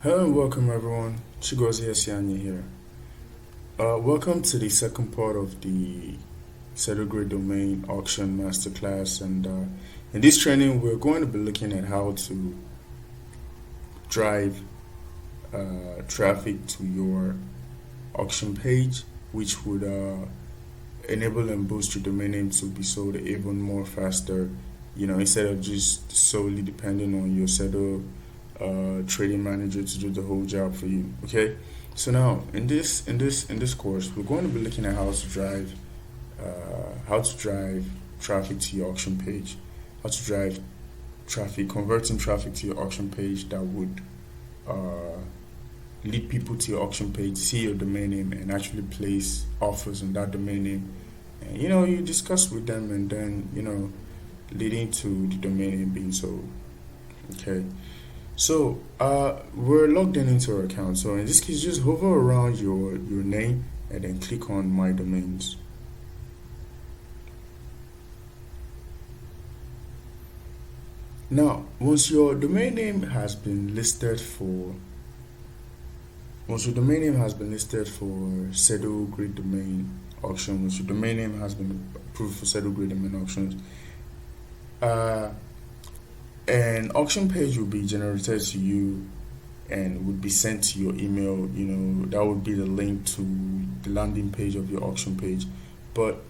Hello and welcome everyone. Chigozie Esianye here. Welcome to the second part of the Settle Grade Domain Auction Masterclass. And in this training, we're going to be looking at how to drive traffic to your auction page, which would enable and boost your domain name to be sold even more faster. Instead of just solely depending on your Settle trading manager to do the whole job for you. Okay, so now in this course, we're going to be looking at how to drive traffic to your auction page, how to drive traffic, converting traffic to your auction page that would lead people to your auction page, see your domain name, and actually place offers on that domain name. And you discuss with them, and then leading to the domain name being sold. Okay. So we're logged into our account. So in this case, just hover around your name and then click on My Domains. Now, once your domain name has been listed for Settle Grade Domain Auction, once your domain name has been approved for Settle Grade Domain Auctions, an auction page will be generated to you and would be sent to your email. That would be the link to the landing page of your auction page. But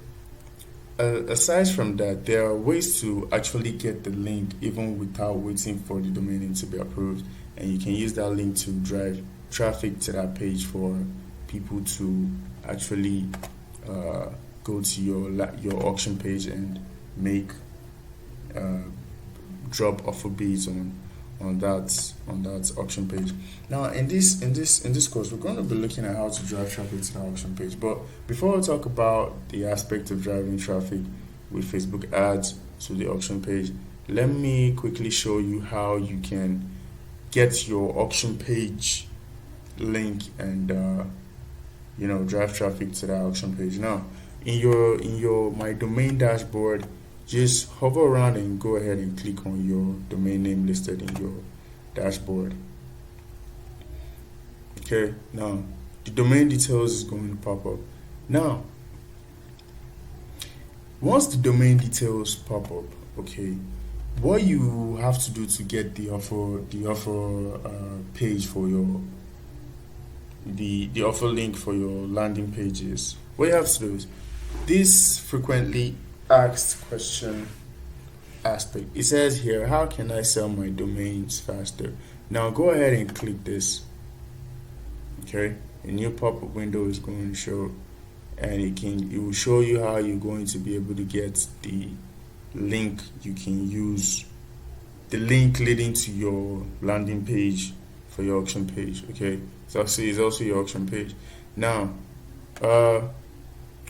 aside from that, there are ways to actually get the link even without waiting for the domain name to be approved, and you can use that link to drive traffic to that page for people to actually go to your auction page and make drop offer bids on that auction page. Now in this course, we're going to be looking at how to drive traffic to the auction page. But before we talk about the aspect of driving traffic with Facebook ads to the auction page, let me quickly show you how you can get your auction page link and drive traffic to the auction page. Now in your My Domain dashboard, just hover around and go ahead and click on your domain name listed in your dashboard. Okay, now the domain details is going to pop up. Now, once the domain details pop up, okay, what you have to do to get the offer page for your the offer link for your landing page is, what you have to do is this frequently asked question aspect. It says here, how can I sell my domains faster? Now go ahead and click this. Okay, a new pop-up window is going to show, and it will show you how you're going to be able to get the link. You can use the link leading to your landing page for your auction page. Okay, so it's also your auction page. Now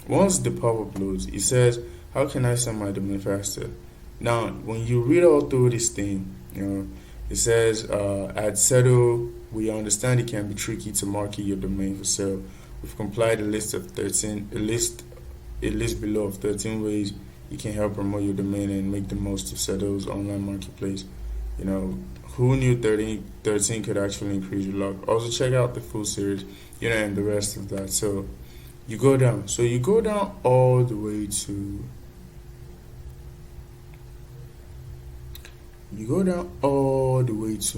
once the pop-up loads, it says, how can I sell my domain faster? Now, when you read all through this thing, it says, at Settle, we understand it can be tricky to market your domain for sale. We've compiled a list below of 13 ways you can help promote your domain and make the most of Settle's online marketplace. Who knew 13 could actually increase your luck? Also, check out the full series, and the rest of that. So you go down. So you go down all the way to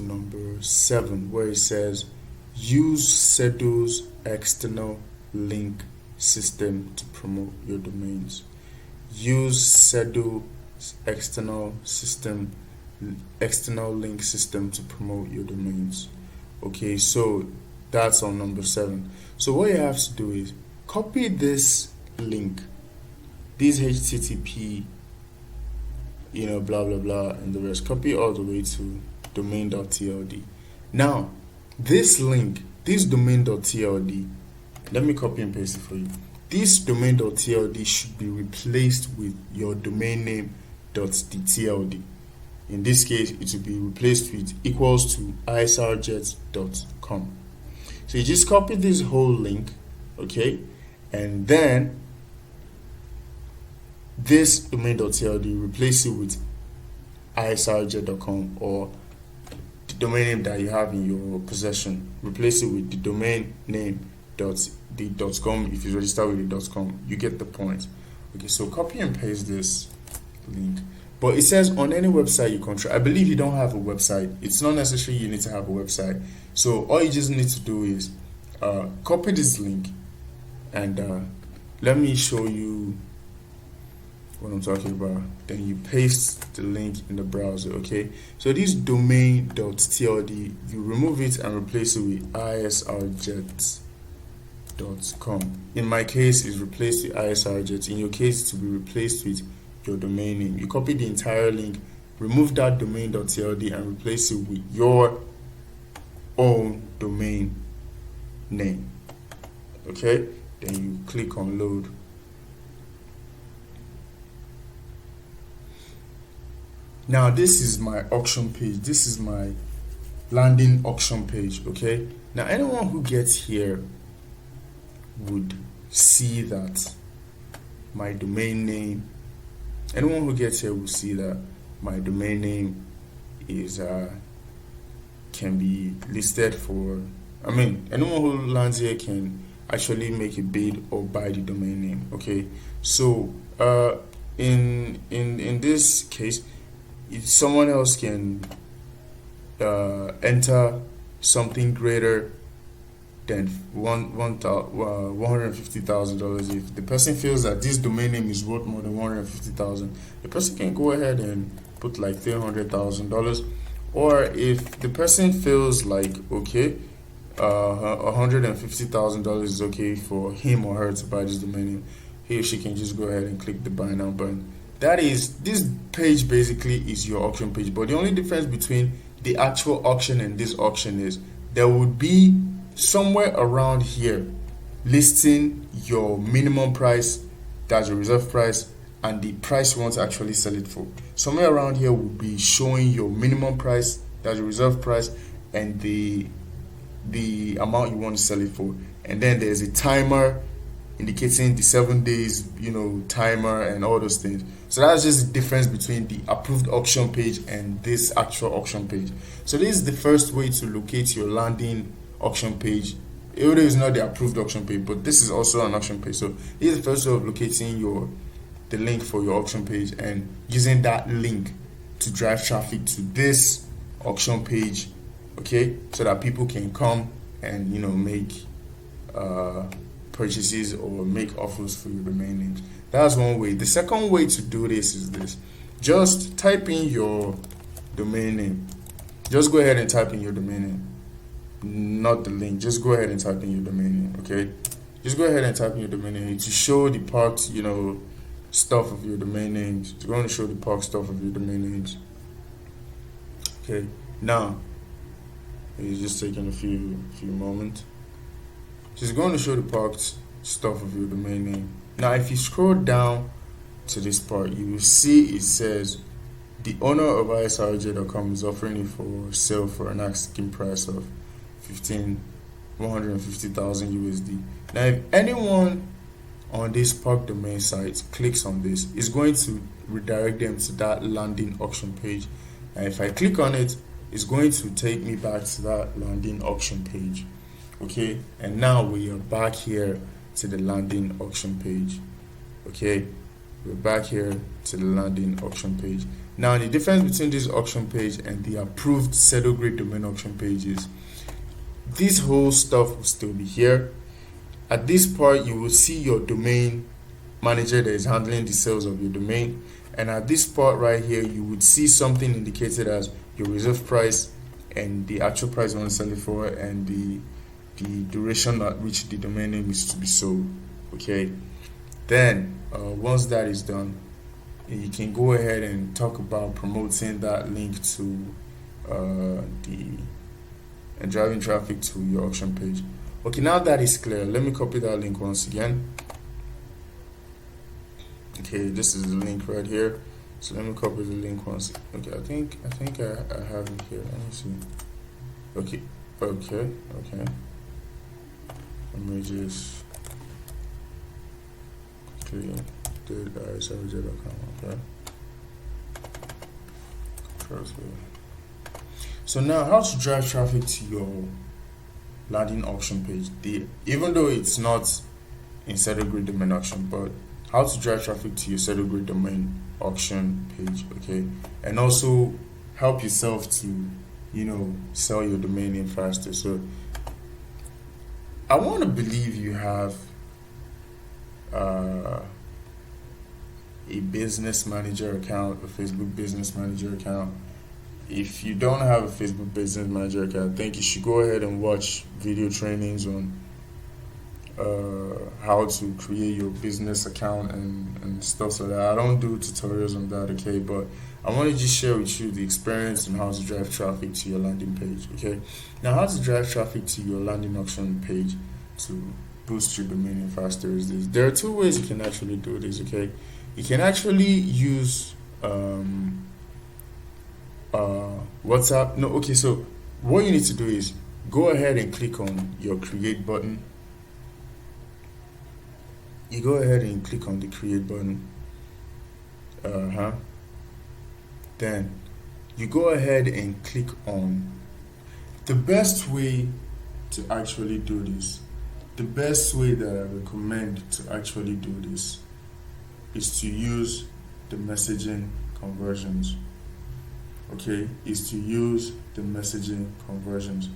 number 7, where it says use Settle's external link system to promote your domains. Use Settle's external link system to promote your domains. Okay, so that's on number 7. So what you have to do is copy this link, this HTTP, blah blah blah, and the rest. Copy all the way to domain.tld. Now, this link, this domain.tld, let me copy and paste it for you. This domain.tld should be replaced with your domain name.tld. In this case, it will be replaced with equals to isrjet.com. So you just copy this whole link, okay, and then this domain.tld, replace it with isrjet.com or domain name that you have in your possession. Replace it with the domain name the .com. If you register with the .com, you get the point. Okay, so copy and paste this link. But it says on any website you control. I believe you don't have a website. It's not necessary you need to have a website. So all you just need to do is copy this link, and let me show you what I'm talking about. Then you paste the link in the browser. Okay, so this domain.tld, you remove it and replace it with isrjet.com. In my case, it's replaced with isrjet. In your case, to be replaced with your domain name. You copy the entire link, remove that domain.tld and replace it with your own domain name. Okay, then you click on load. Now this is my auction page. This is my landing auction page. Okay, now anyone who gets here would see that my domain name, anyone who gets here will see that my domain name is can be listed for, I mean, anyone who lands here can actually make a bid or buy the domain name. Okay, so in this case, if someone else can enter something greater than $150,000. If the person feels that this domain name is worth more than $150,000, the person can go ahead and put like $300,000. Or if the person feels like, okay, $150,000 is okay for him or her to buy this domain name, he or she can just go ahead and click the buy now button. That is, this page basically is your auction page, but the only difference between the actual auction and this auction is there would be somewhere around here listing your minimum price, that's your reserve price, and the price you want to actually sell it for. Somewhere around here would be showing your minimum price, that's your reserve price, and the amount you want to sell it for. And then there's a timer indicating the 7 days, timer and all those things. So that's just the difference between the approved auction page and this actual auction page. So this is the first way to locate your landing auction page. It is not the approved auction page, but this is also an auction page. So this is the first way of locating the link for your auction page and using that link to drive traffic to this auction page, okay, so that people can come and make purchases or make offers for your domain names. That's one way. The second way to do this is this. Just type in your domain name. Just go ahead and type in your domain name, not the link. Just go ahead and type in your domain name. Okay, just go ahead and type in your domain name to show the parked stuff of your domain names. It's going to show the parked stuff of your domain names. Okay, now it's just taking a few moments. It's going to show the parked stuff of your domain name. Now if you scroll down to this part, you will see it says the owner of isrj.com is offering it for sale for an asking price of $150,000 USD. Now if anyone on this park domain site clicks on this, it's going to redirect them to that landing auction page. And if I click on it, it's going to take me back to that landing auction page. Okay, and now we are back here to the landing auction page. Okay, we're back here to the landing auction page. Now the difference between this auction page and the approved Sedo Grade domain auction page is this whole stuff will still be here. At this part, you will see your domain manager that is handling the sales of your domain, and at this part right here, you would see something indicated as your reserve price and the actual price you want to sell it for, and the duration at which the domain name is to be sold. Okay, then once that is done, you can go ahead and talk about promoting that link to and driving traffic to your auction page. Okay, now that is clear, let me copy that link once again. Okay, this is the link right here. So let me copy the link once. Okay, I think I have it here. Let me see. Okay. Let me just clear isrj.com. Okay. So now, how to drive traffic to your landing auction page? Even though it's not in Settle Grid domain auction, but how to drive traffic to your Settle Grid domain auction page, okay? And also help yourself to, sell your domain name faster. So I want to believe you have a business manager account, a Facebook business manager account. If you don't have a Facebook business manager account, I think you should go ahead and watch video trainings on how to create your business account and stuff like that. I don't do tutorials on that, okay, but I want to just share with you the experience and how to drive traffic to your landing page, okay? Now, how to drive traffic to your landing auction page to boost your domain name faster is this. There are two ways you can actually do this, okay? You can actually use WhatsApp. No, okay, so what you need to do is go ahead and click on your create button. You go ahead and click on the create button. Then you go ahead and click on the best way to actually do this. The best way that I recommend to actually do this is to use the messaging conversions. Okay, is to use the messaging conversions.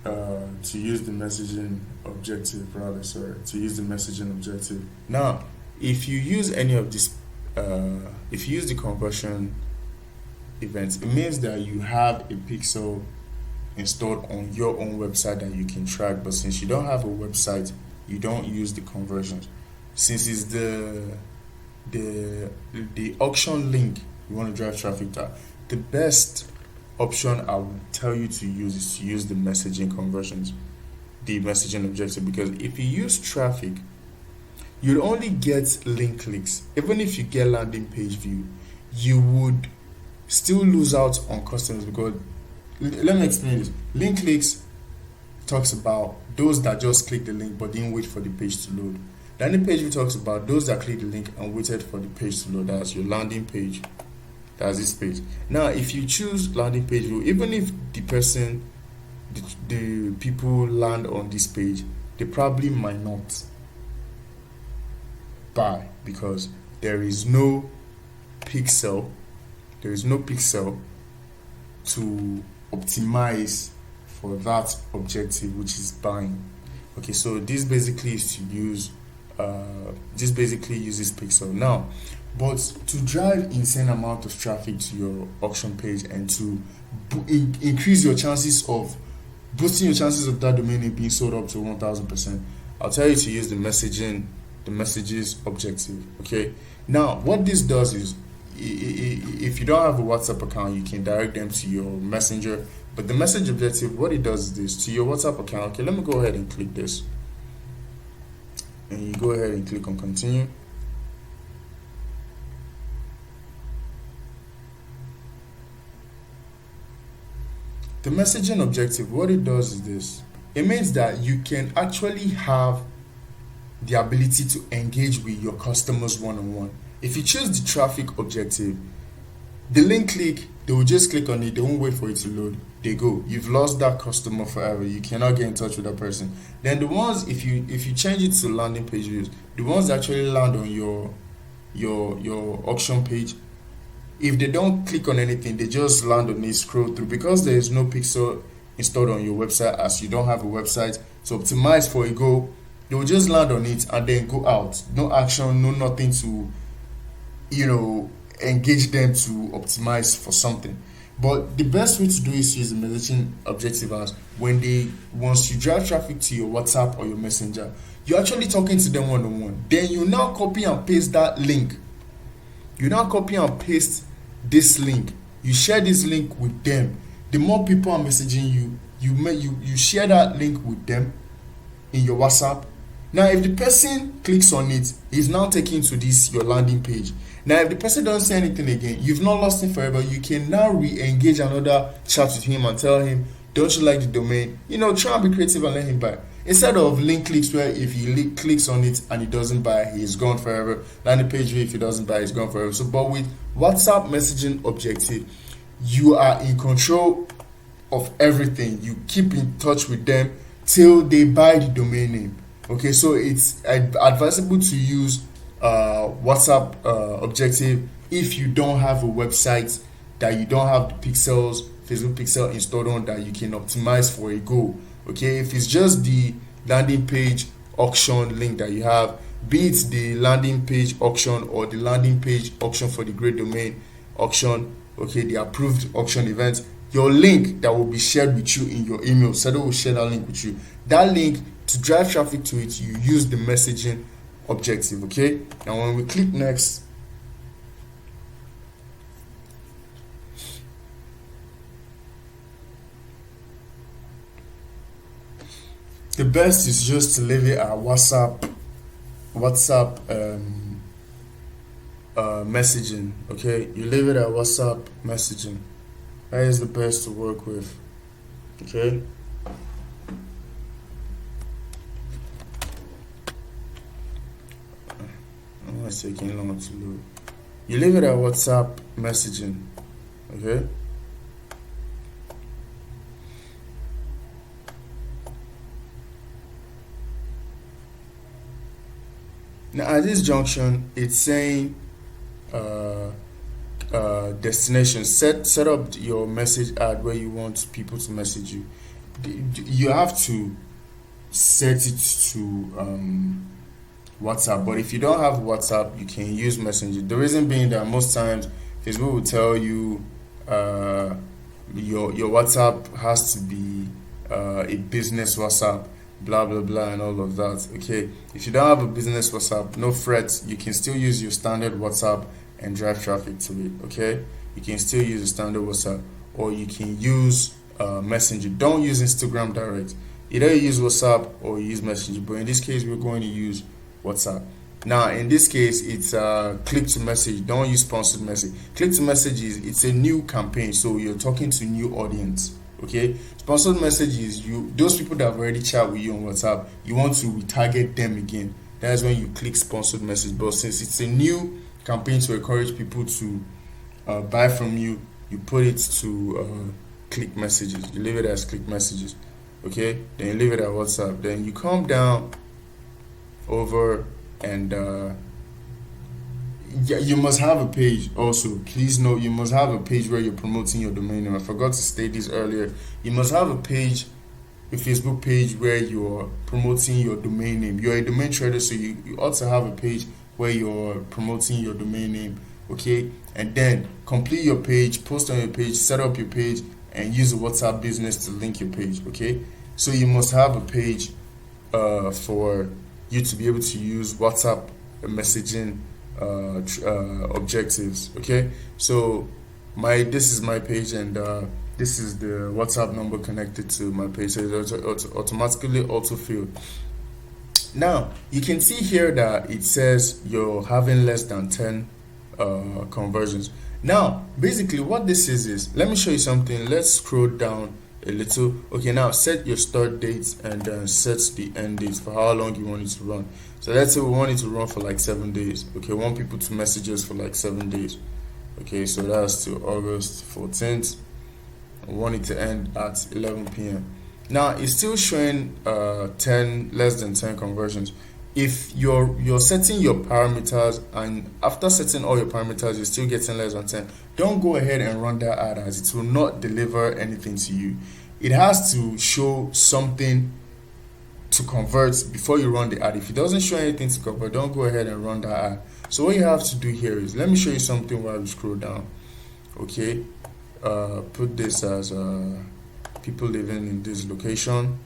To use the messaging objective, rather, sorry, to use the messaging objective. Now, if you use any of this, if you use the conversion events, it means that you have a pixel installed on your own website that you can track. But since you don't have a website, you don't use the conversions. Since it's the auction link you want to drive traffic to, the best option I would tell you to use is to use the messaging conversions, the messaging objective, because if you use traffic, you'll only get link clicks. Even if you get landing page view, you would still lose out on customers, because let me explain this. Link clicks talks about those that just click the link but didn't wait for the page to load. Landing page view talks about those that click the link and waited for the page to load. That's your landing page. That's this page. Now, if you choose landing page view, even if the people land on this page, they probably might not buy, because there is no pixel to optimize for that objective, which is buying. Okay, so this basically is to use this basically uses pixel. Now, but to drive insane amount of traffic to your auction page and to increase your chances of boosting your chances of that domain name being sold up to 1000%, I'll tell you to use the messages objective. Okay, now what this does is, if you don't have a WhatsApp account, you can direct them to your messenger. But the message objective, what it does is this: to your WhatsApp account. Okay, let me go ahead and click this, and you go ahead and click on continue. The messaging objective, what it does is this: it means that you can actually have the ability to engage with your customers one-on-one. If you choose the traffic objective, the link click, they will just click on it, they won't wait for it to load, they go. You've lost that customer forever. You cannot get in touch with that person. Then the ones, if you change it to landing page views, the ones that actually land on your auction page, if they don't click on anything, they just land on it, scroll through, because there is no pixel installed on your website, as you don't have a website to optimize for a go. They will just land on it and then go out. No action, no nothing to engage them to optimize for something. But the best way to do is to use the messaging objective as once you drive traffic to your WhatsApp or your messenger, you're actually talking to them one-on-one. Then you now copy and paste that link. You now copy and paste this link. You share this link with them. The more people are messaging you, you share that link with them in your WhatsApp. Now, if the person clicks on it, he's now taken to your landing page. Now, if the person doesn't say anything again, you've not lost him forever. You can now re-engage another chat with him and tell him, don't you like the domain? Try and be creative and let him buy. Instead of link clicks where if he clicks on it and he doesn't buy, he's gone forever. Landing page view, if he doesn't buy, he's gone forever. So, but with WhatsApp messaging objective, you are in control of everything. You keep in touch with them till they buy the domain name. Okay, so it's advisable to use WhatsApp objective if you don't have a website that you don't have the pixels, Facebook pixel installed on, that you can optimize for a goal. Okay, if it's just the landing page auction link that you have, be it the landing page auction or the landing page auction for the great domain auction, okay, the approved auction event, your link that will be shared with you in your email, Sedo will share that link with you. That link, to drive traffic to it, you use the messaging objective. Okay, now when we click next, the best is just to leave it at WhatsApp messaging. Okay, you leave it at WhatsApp messaging. That is the best to work with. Okay, it's taking long to load. You leave it at WhatsApp messaging. Okay, now at this junction it's saying destination. Set up your message ad where you want people to message you. You have to set it to WhatsApp, but if you don't have WhatsApp, you can use Messenger. The reason being that most times Facebook will tell you your WhatsApp has to be a business WhatsApp, blah blah blah, and all of that. Okay, if you don't have a business WhatsApp, no fret, you can still use your standard WhatsApp and drive traffic to it. Okay, you can still use a standard WhatsApp, or you can use Messenger. Don't use Instagram direct. Either you use WhatsApp or you use Messenger, but in this case we're going to use WhatsApp. Now in this case it's click to message. Don't use sponsored message. Click to message is, it's a new campaign, so you're talking to new audience. Okay, sponsored message is those people that have already chat with you on WhatsApp, you want to retarget them again. That's when you click sponsored message. But since it's a new campaign to encourage people to buy from you, you put it to click messages. You leave it as click messages. Okay, then you leave it at WhatsApp. Then you come down over and you must have a page also. Please note, you must have a page where you're promoting your domain name. I forgot to state this earlier. You must have a page, a Facebook page where you're promoting your domain name. You're a domain trader, so you also have a page where you're promoting your domain name. Okay, and then complete your page, post on your page, set up your page, and use a WhatsApp business to link your page. Okay, so you must have a page for you to be able to use WhatsApp messaging objectives. Okay, so this is my page, and this is the WhatsApp number connected to my page, so it's automatically auto-filled. Now you can see here that it says you're having less than 10 conversions. Now basically what this is, let me show you something. Let's scroll down a little. Okay, now set your start date and then set the end date for how long you want it to run. So let's say we want it to run for like 7 days. Okay, we want people to message us for like 7 days. Okay, so that's to August 14th. I want it to end at 11 p.m. Now it's still showing less than 10 conversions. If you're setting your parameters, and after setting all your parameters you're still getting less than 10, don't go ahead and run that ad, as it will not deliver anything to you. It has to show something to convert before you run the ad. If it doesn't show anything to convert, don't go ahead and run that ad. So what you have to do here is, let me show you something while we scroll down. Okay, put this as people living in this location.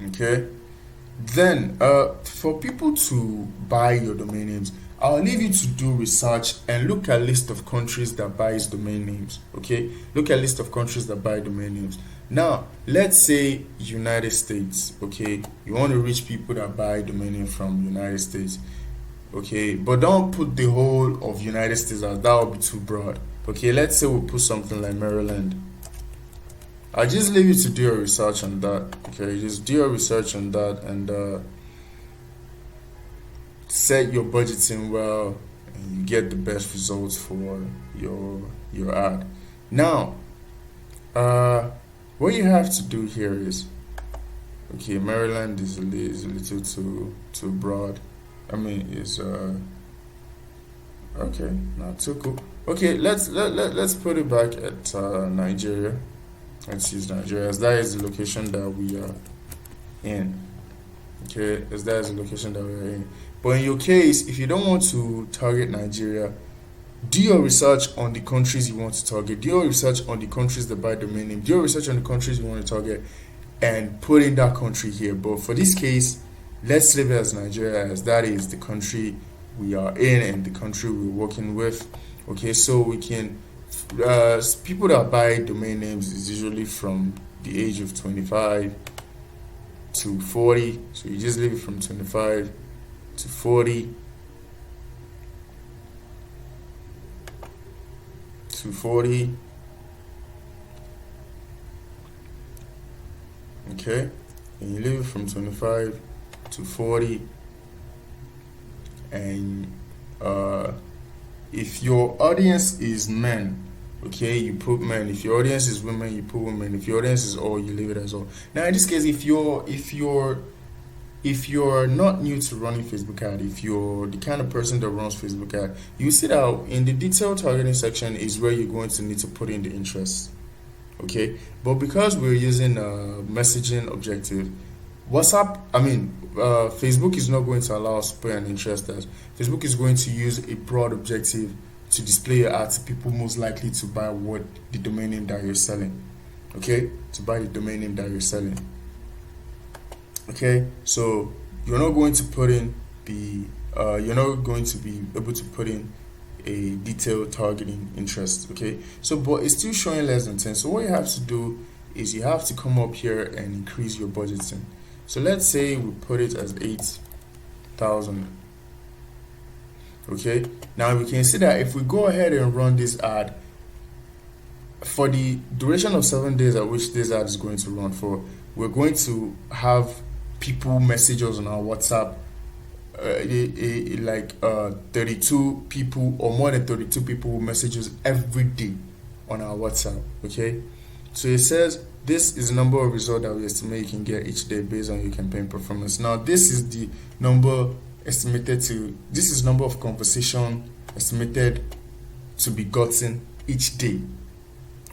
Okay, then for people to buy your domain names, I'll leave you to do research and look at a list of countries that buys domain names. Okay, look at a list of countries that buy domain names. Now let's say United States. Okay, you want to reach people that buy domain name from United States. Okay, but don't put the whole of United States, as that would be too broad. Okay, let's say we'll put something like Maryland. I'll just leave you to do your research on that. Okay, just do your research on that and set your budgeting well, and you get the best results for your ad. Now, what you have to do here is, okay, Maryland is a little too broad. I mean, it's okay, not too cool. Okay, let's put it back at Nigeria. Let's use Nigeria as that is the location that we are in. Okay, as that is the location that we are in. But in your case, if you don't want to target Nigeria, do your research on the countries you want to target. Do your research on the countries that buy domain name. Do your research on the countries you want to target, and put in that country here. But for this case, let's leave it as Nigeria, as that is the country we are in and the country we're working with. Okay, so we can people that buy domain names is usually from the age of 25 to 40. So you just leave it from 25 to 40 to 40. Okay, and you leave it from 25 to 40. And if your audience is men, okay, you put men. If your audience is women, you put women. If your audience is all, you leave it as all. Now in this case, if you're not new to running Facebook ad, if you're the kind of person that runs Facebook ad, you see that in the detailed targeting section is where you're going to need to put in the interests. Okay, but because we're using messaging objective, Facebook is not going to allow us to put an interest as Facebook is going to use a broad objective to display your ad to people most likely to buy the domain name that you're selling. Okay, to buy the domain name that you're selling. Okay, so you're not going to put in you're not going to be able to put in a detailed targeting interest. Okay, so but it's still showing less than 10. So what you have to do is you have to come up here and increase your budgeting. So let's say we put it as 8,000. Okay, now we can see that if we go ahead and run this ad for the duration of 7 days at which this ad is going to run for, we're going to have people message us on our WhatsApp, 32 people or more than 32 people will message us every day on our WhatsApp. Okay, so it says this is the number of results that we estimate you can get each day based on your campaign performance. Now this is the number this is number of conversation estimated to be gotten each day,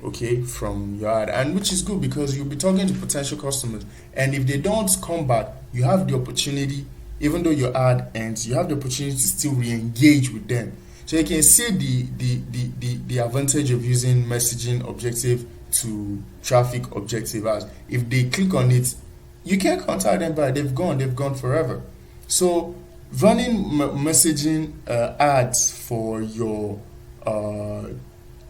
okay, from your ad, and which is good because you'll be talking to potential customers, and if they don't come back, you have the opportunity, even though your ad ends, you have the opportunity to still re-engage with them. So you can see the advantage of using messaging objective to traffic objective as if they click on it, you can't contact them back, they've gone forever. So running messaging ads for your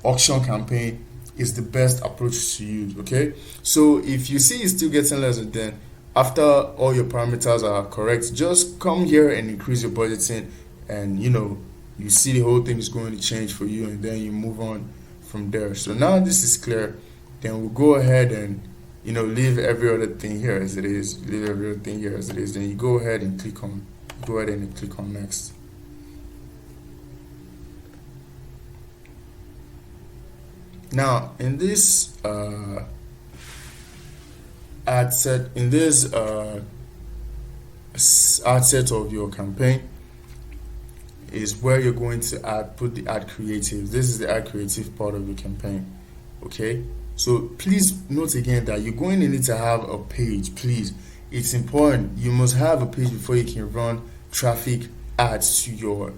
auction campaign is the best approach to use. Okay, so if you see it's still getting less than 10 after all your parameters are correct, just come here and increase your budgeting, and you see the whole thing is going to change for you, and then you move on from there. So now this is clear, then we'll go ahead and leave every other thing here as it is. Then you go ahead and click on next. Now in this ad set of your campaign is where you're going to put the ad creative. This is the ad creative part of your campaign. Okay, so please note again that you're going to need to have a page. Please, it's important. You must have a page before you can run traffic ads to your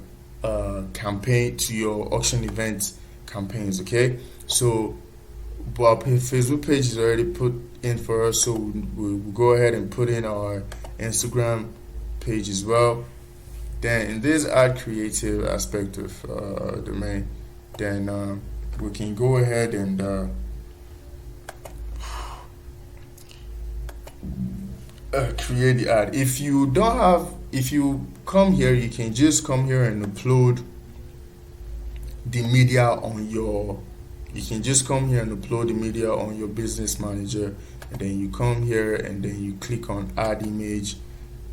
campaign, to your auction event campaigns. Okay, so our Facebook page is already put in for us, so we'll go ahead and put in our Instagram page as well. Then in this ad creative aspect of domain, then we can go ahead and create the ad. If you come here, you can just come here and upload the media on your business manager, and then you come here and then you click on add image.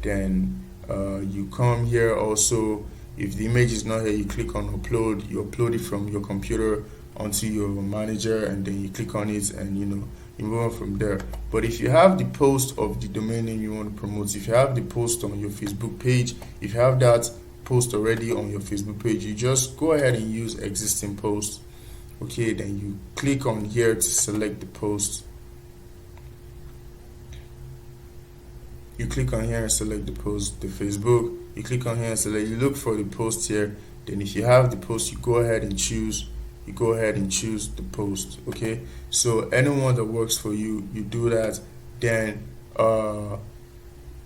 Then you come here also, If the image is not here, you click on upload. You upload it from your computer onto your manager, and then you click on it, and you move on from there. But if you have the post of the domain name you want to promote, if you have the post on your Facebook page, if you have that post already on your Facebook page, you just go ahead and use existing post. Okay, then you click on here to select the post. You click on here and select the post, the Facebook. You click on here and select, you look for the post here. Then if you have the post, you go ahead and choose. You go ahead and choose the post. Okay, so anyone that works for you, you do that. Then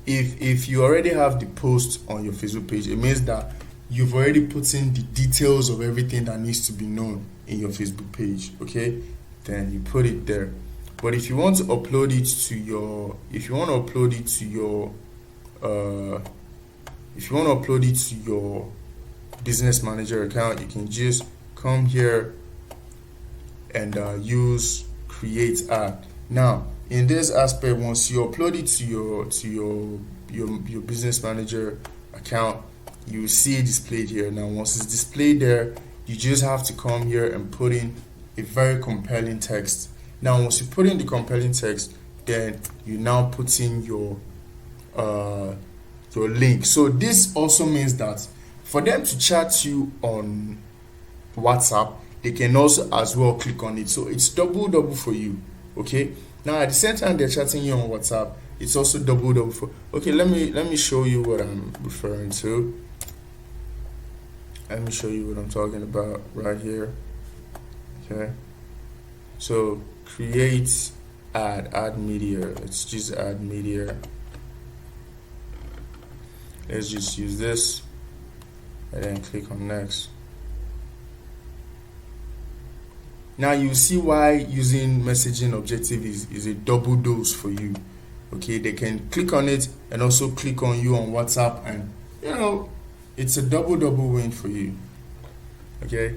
if you already have the post on your Facebook page, it means that you've already put in the details of everything that needs to be known in your Facebook page. Okay, then you put it there. But if you want to upload it to your business manager account, you can just come here and use create ad. Now in this aspect, once you upload it to your business manager account, you see it displayed here. Now once it's displayed there, you just have to come here and put in a very compelling text. Now once you put in the compelling text, then you now put in your link. So this also means that for them to chat you on WhatsApp, they can also as well click on it. So it's double for you. Okay, now at the same time they're chatting you on WhatsApp, it's also double for. Okay, let me show you what I'm referring to. Let me show you what I'm talking about right here. Okay, so create add media. Let's just add media. Let's just use this and then click on next. Now you see why using messaging objective is a double dose for you. Okay, they can click on it and also click on you on WhatsApp, and it's a double win for you. Okay,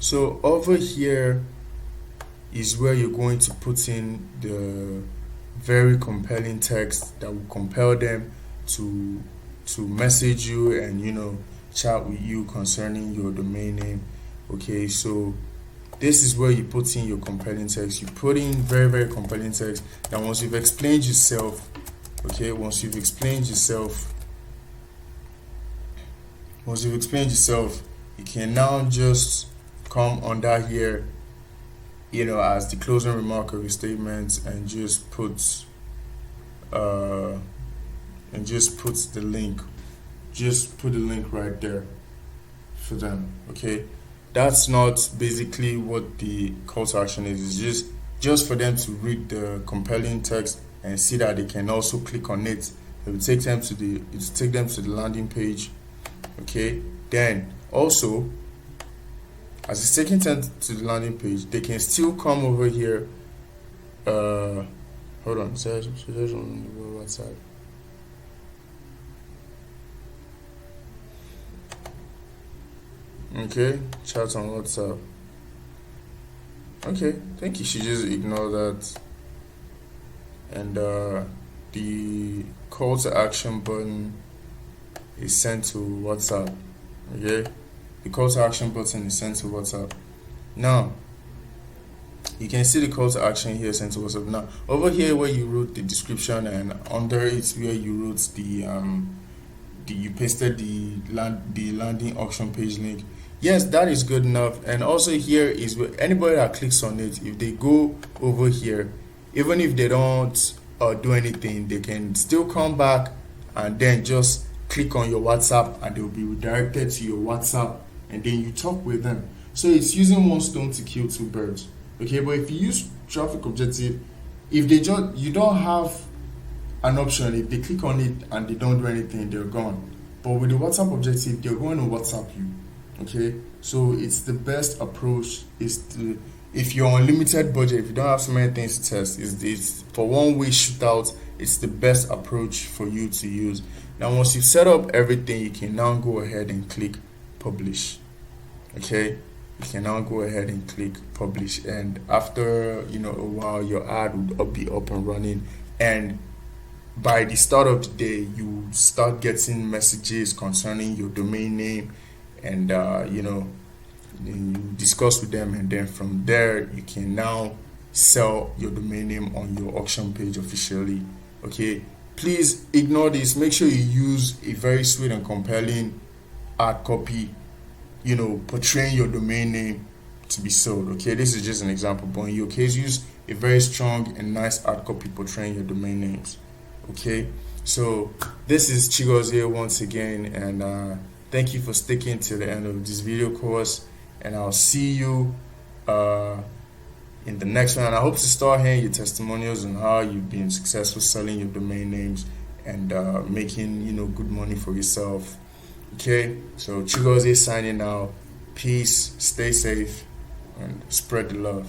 so over here is where you're going to put in the very compelling text that will compel them to message you and chat with you concerning your domain name. Okay, so this is where you put in your compelling text. You put in very compelling text. And once you've explained yourself, you can now just come under here, as the closing remark of your statement, and just put the link. Just put the link right there for them. Okay, that's not basically what the call to action is. It's just for them to read the compelling text and see that they can also click on it. It will take them to the landing page. Okay, then also as it's taking them to the landing page, they can still come over here. Hold on, search on the website. Okay, chat on WhatsApp. Okay, I think you should just ignore that. And the call to action button is sent to WhatsApp. Okay, the call to action button is sent to WhatsApp. Now you can see the call to action here sent to WhatsApp. Now over here where you wrote the description, and under it where you wrote you pasted the landing auction page link. Yes, that is good enough. And also here is where anybody that clicks on it, if they go over here, even if they don't do anything, they can still come back and then just click on your WhatsApp, and they will be redirected to your WhatsApp, and then you talk with them. So it's using one stone to kill two birds. Okay, but if you use traffic objective, if you don't have an option, if they click on it and they don't do anything, they're gone. But with the WhatsApp objective, they're going to WhatsApp you. Okay, so it's the best approach if you're on limited budget, if you don't have so many things to test, it's for one-way shootout. It's the best approach for you to use. Now once you've set up everything, you can now go ahead and click publish. Okay, you can now go ahead and click publish, and after a while your ad will be up and running, and by the start of the day you start getting messages concerning your domain name, and you discuss with them, and then from there you can now sell your domain name on your auction page officially. Okay, please ignore this. Make sure you use a very sweet and compelling ad copy, portraying your domain name to be sold. Okay, this is just an example, but in your case, use a very strong and nice ad copy portraying your domain names. Okay, so this is Chigos here once again, and thank you for sticking to the end of this video course, and I'll see you in the next one. And I hope to start hearing your testimonials on how you've been successful selling your domain names and making good money for yourself. Okay, so Chigos here signing out. Peace, stay safe, and spread the love.